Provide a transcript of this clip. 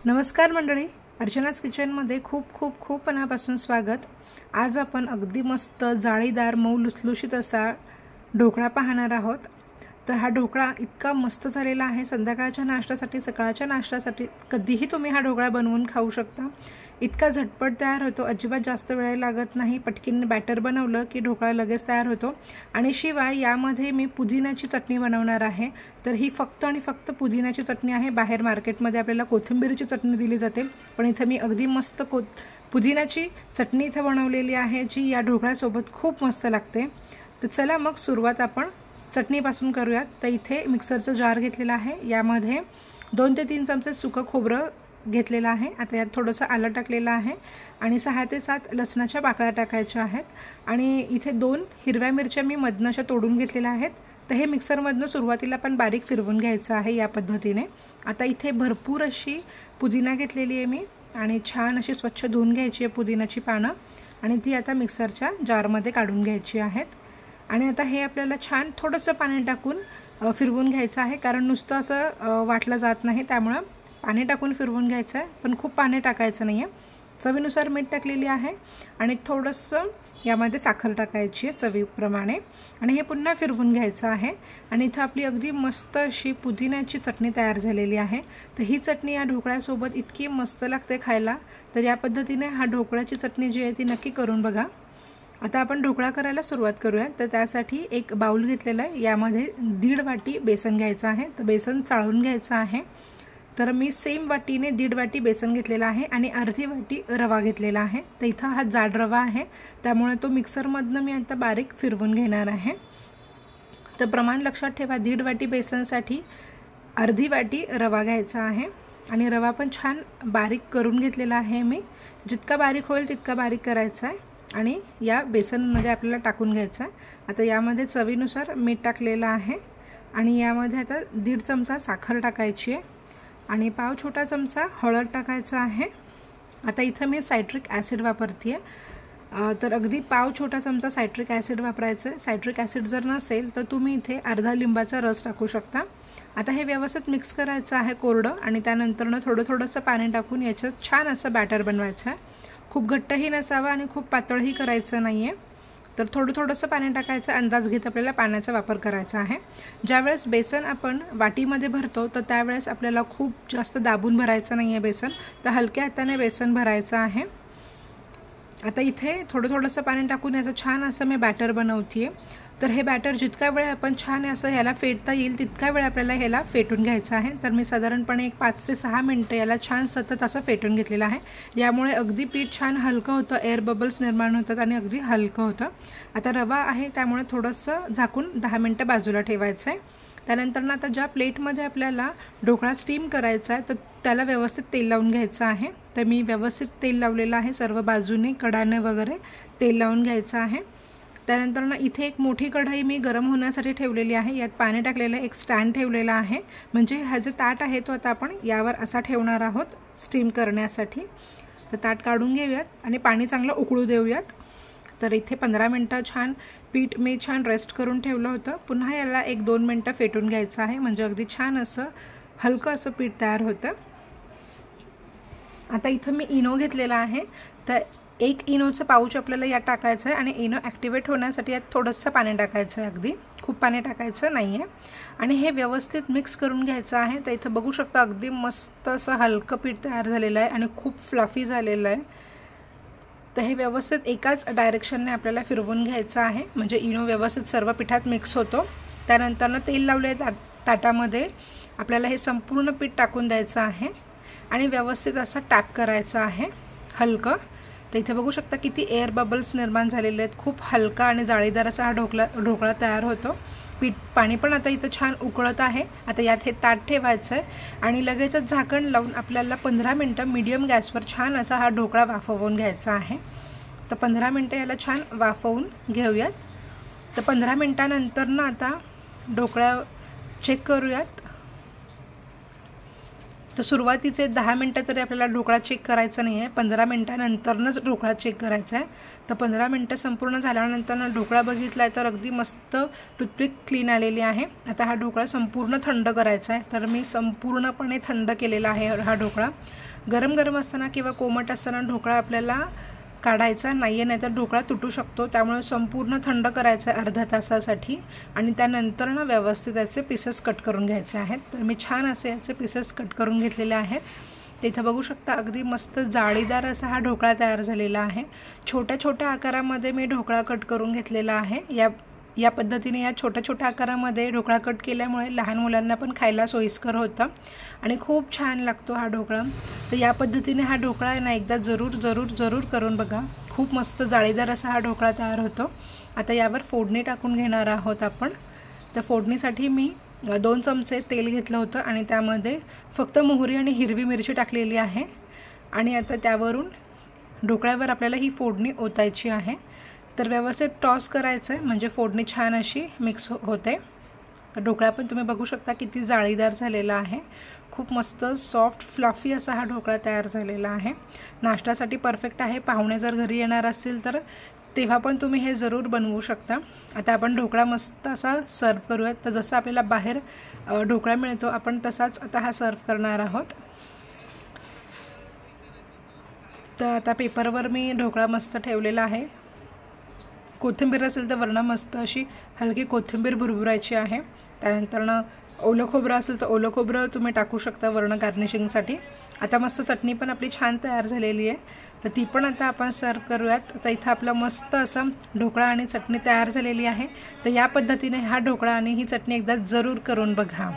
नमस्कार मंडळी, अर्चनाच किचनमध्ये खूप खूप खूप मनापासून स्वागत। आज आपण अगदी मस्त जाळीदार मऊ लुसलुशीत असा ढोकळा पाहणार आहोत। तर हा ढोकळा इतका मस्त झालेला आहे, संध्याकाळच्या नाश्त्यासाठी सकाळच्या नाश्त्यासाठी कधीही तुम्ही हा ढोकळा बनवून खाऊ शकता। इतका झटपट तयार होतो, अजिबात जास्त वेळ लागत नाही। पटकन बॅटर बनवलं की ढोकळा लगेच तयार होतो। आणि शिवाय यामध्ये मी पुदिन्याची चटणी बनवणार आहे। तर ही फक्त आणि फक्त पुदिन्याची चटणी आहे। बाहेर मार्केटमध्ये आपल्याला कोथिंबीरची चटणी दिली जाते, पण इथे मी अगदी मस्त पुदिन्याची चटणी इथे बनवलेली आहे, जी या ढोकळ्यासोबत खूप मस्त लागते। तर चला मग सुरुवात आपण चटणीपासून करूयात। तर इथे मिक्सरचा जार घेतलेला आहे, यामध्ये 2 ते 3 चमचे सुकं खोबरं घेतलेलं आहे। आता यात थोडंसं आलं टाकलेलं आहे आणि 6 ते 7 लसणाच्या पाकळ्या टाकायच्या आहेत। आणि इथे 2 हिरव्या मिरच्या मी मधनं अशा तोडून घेतलेल्या आहेत। तर हे मिक्सरमधनं सुरुवातीला पण बारीक फिरवून घ्यायचं आहे या पद्धतीने। आता इथे भरपूर अशी पुदिना घेतलेली आहे मी आणि छान अशी स्वच्छ धुवून घ्यायची आहे पुदिन्याची पानं आणि ती आता मिक्सरच्या जारमध्ये काढून घ्यायची आहेत। आणि आता हे आपल्याला छान थोडंसं पाणी टाकून फिरवून घ्यायचं आहे, कारण नुसतं असं वाटलं जात नाही, त्यामुळे पाणी टाकून फिरवून घ्यायचं आहे, पण खूप पाणी टाकायचं नाही आहे। चवीनुसार मीठ टाकलेली आहे आणि थोडंसं यामध्ये साखर टाकायची आहे चवीप्रमाणे आणि हे पुन्हा फिरवून घ्यायचं आहे। आणि इथं आपली अगदी मस्त अशी पुदिन्याची चटणी तयार झालेली आहे। तर ही चटणी या ढोकळ्यासोबत इतकी मस्त लागते खायला, तर या पद्धतीने हा ढोकळ्याची चटणी जी आहे ती नक्की करून बघा। आता आपण ढोकळा करायला सुरुवात करूया। तर त्यासाठी एक बाउल घेतलेला आहे, यामध्ये 1.5 वाटी बेसन घ्यायचं आहे। तर बेसन चाळून घ्यायचं आहे। तर मी सेम वाटीने 1.5 वाटी बेसन घेतलेला आहे आणि अर्धी वाटी रवा घेतलेला आहे। तर इथं हा जाड रवा आहे, त्यामुळे तो मिक्सरमधनं मी आता बारीक फिरवून घेणार आहे। तर प्रमाण लक्षात ठेवा, 1.5 वाटी बेसनसाठी अर्धी वाटी रवा घ्यायचा आहे आणि रवा पण छान बारीक करून घेतलेला आहे मी। जितका बारीक होईल तितका बारीक करायचा आहे आणि या बेसनमध्ये आपल्याला टाकून घ्यायचं आहे। आता यामध्ये चवीनुसार मीठ टाकलेलं आहे आणि यामध्ये आता 1.5 चमचा साखर टाकायची आहे आणि पाव छोटा चमचा हळद टाकायचा आहे। आता इथं मी सायट्रिक ॲसिड वापरते आहे, तर अगदी पाव छोटा चमचा सायट्रिक ॲसिड वापरायचं आहे। सायट्रिक ॲसिड जर नसेल तर तुम्ही इथे अर्धा लिंबाचा रस टाकू शकता। आता हे व्यवस्थित मिक्स करायचं आहे कोरडं आणि त्यानंतरनं थोडंसं पाणी टाकून याच्यात छान असं बॅटर बनवायचं आहे। खूप घट्टही नसावा आणि खूप पातळही करायचं नाही आहे। तर थोडंसं पाणी टाकायचं, अंदाज घेत आपल्याला पाण्याचा वापर करायचा आहे। ज्यावेळेस बेसन आपण वाटीमध्ये भरतो तर त्यावेळेस आपल्याला खूप जास्त दाबून भरायचं नाही आहे बेसन, तर हलक्या हाताने बेसन भरायचं आहे। आता इथे थोडंसं पाणी टाकून याचं छान असं मी बॅटर बनवते आहे। तर हे बॅटर जितका वेळ आपण छान असं ह्याला फेटता येईल तितका वेळ आपल्याला ह्याला फेटून घ्यायचं आहे। तर मी साधारणपणे एक 5 ते 6 मिनिटं याला छान सतत असं फेटून घेतलेलं आहे। यामुळे अगदी पीठ छान हलकं होतं, एअर बबल्स निर्माण होतात आणि अगदी हलकं होतं। आता रवा आहे त्यामुळे थोडंसं झाकून 10 मिनिटं बाजूला ठेवायचं आहे। त्यानंतर आता ज्या प्लेटमध्ये आपल्याला ढोकळा स्टीम करायचा आहे तर त्याला व्यवस्थित तेल लावून घ्यायचं आहे। तर मी व्यवस्थित तेल लावलेलं आहे, सर्व बाजूने कडाने वगैरे तेल लावून घ्यायचं आहे। त्यानंतर इथे एक मोठी कढई मी गरम होण्यासाठी ठेवलेली आहे, यात पाणी टाकलेलं एक स्टँड ठेवलेला आहे, म्हणजे हा जो ताट आहे तो आता आपण यावर असा ठेवणार आहोत स्टीम करण्यासाठी। तर ताट काढून घेऊयात आणि पाणी चांगलं उकळू देऊयात। तर इथे 15 मिनिटं छान पीठ मी छान रेस्ट करून ठेवलं होतं। पुन्हा याला 1-2 मिनिटं फेटून घ्यायचं आहे, म्हणजे अगदी छान असं हलकं असं पीठ तयार होतं। आता इथं मी इनो घेतलेला आहे, तर 1 इनोचं पाऊच आपल्याला यात टाकायचं आहे आणि इनो ॲक्टिवेट होण्यासाठी यात थोडंसं पाणी टाकायचं आहे, अगदी खूप पाणी टाकायचं नाही आहे। आणि हे व्यवस्थित मिक्स करून घ्यायचं आहे। तर इथं बघू शकता अगदी मस्त असं हलकं पीठ तयार झालेलं आहे आणि खूप फ्लफी झालेलं आहे। तर हे व्यवस्थित एकाच डायरेक्शनने आपल्याला फिरवून घ्यायचं आहे, म्हणजे इनो व्यवस्थित सर्व पिठात मिक्स होतो। त्यानंतरनं तेल लावलेल्या ताटामध्ये आपल्याला हे संपूर्ण पीठ टाकून द्यायचं आहे आणि व्यवस्थित असं टॅप करायचं आहे हलकं। तर इथे बघू शकता किती एअर बबल्स निर्माण झालेले आहेत, खूप हलका आणि जाळीदार असा हा ढोकळा तयार होतो। पाणी पण आता इथं छान उकळत आहे। आता यात हे ताट ठेवायचं आहे आणि लगेचच झाकण लावून आपल्याला 15 मिनिटं मीडियम गॅसवर छान असा हा ढोकळा वाफवून घ्यायचा आहे। तर 15 मिनिटं याला छान वाफवून घेऊयात। तर 15 मिनिटानंतर आता ढोकळा चेक करूयात। तर सुरुवातीचे 10 मिनिटं तरी आपल्याला ढोकळा चेक करायचा नाही आहे, 15 मिनिटानंतरच ढोकळा चेक करायचा आहे। तर 15 मिनिटं संपूर्ण झाल्यानंतर ढोकळा बघितला आहे तर अगदी मस्त टूथपिक क्लीन आलेली आहे। आता हा ढोकळा संपूर्ण थंड करायचा आहे, तर मी संपूर्णपणे थंड केलेला आहे हा ढोकळा। गरम गरम असताना किंवा कोमट असताना ढोकळा आपल्याला काढायचा नाही आहे, नाहीतर ढोकळा तुटू शकतो. त्यामुळे संपूर्ण थंड करायचं आहे अर्ध्या तासासाठी आणि त्यानंतर ना व्यवस्थित याचे पीसेस कट करून घ्यायचे आहेत. तर मी छान असे याचे पीसेस कट करून घेतलेले आहेत. तिथं बघू शकता अगदी मस्त जाळीदार असा हा ढोकळा तयार झालेला आहे. छोट्या छोट्या आकारामध्ये मी ढोकळा कट करून घेतलेला आहे. या पद्धतीने या छोट्या छोट्या आकारामध्ये ढोकळा कट केल्यामुळे लहान मुलांना पण खायला सोयीस्कर होतं आणि खूप छान लागतो हा ढोकळा. तर या पद्धतीने हा ढोकळा आहे ना एकदा जरूर करून बघा. खूप मस्त जाळीदार असा हा ढोकळा तयार होतो. आता यावर फोडणी टाकून घेणार आहोत आपण. तर फोडणीसाठी मी 2 चमचे तेल घेतलं होतं आणि त्यामध्ये फक्त मोहरी आणि हिरवी मिरची टाकलेली आहे. आणि आता त्यावरून ढोकळ्यावर आपल्याला ही फोडणी ओतायची आहे. तर व्यवस्थित टॉस करायचं आहे म्हणजे फोडणी छान अशी मिक्स होते. ढोकळा पण तुम्ही बघू शकता किती जाळीदार झालेला आहे. खूप मस्त सॉफ्ट फ्लफी असा हा ढोकळा तयार झालेला आहे. नाश्त्यासाठी परफेक्ट आहे. पाहुणे जर घरी येणार असतील तर तेव्हा पण तुम्ही हे जरूर बनवू शकता. आता आपण ढोकळा मस्त असा सर्व करूयात. तर जसं आपल्याला बाहेर ढोकळा मिळतो आपण तसाच आता हा सर्व करणार आहोत. तर आता पेपरवर मी ढोकळा मस्त ठेवलेला आहे. कोथिंबीर असेल तर वरनं मस्त अशी हलकी कोथिंबीर भुरभुरायची आहे. त्यानंतरनं ओलं खोबरं असेल तर ओलं खोबरं तुम्ही टाकू शकता वरनं गार्निशिंगसाठी. आता मस्त चटणी पण आपली छान तयार झालेली आहे. तर ती पण आता आपण सर्व करूयात. आता इथं आपला मस्त असा ढोकळा आणि चटणी तयार झालेली आहे. तर या पद्धतीने हा ढोकळा आणि ही चटणी एकदा जरूर करून बघा.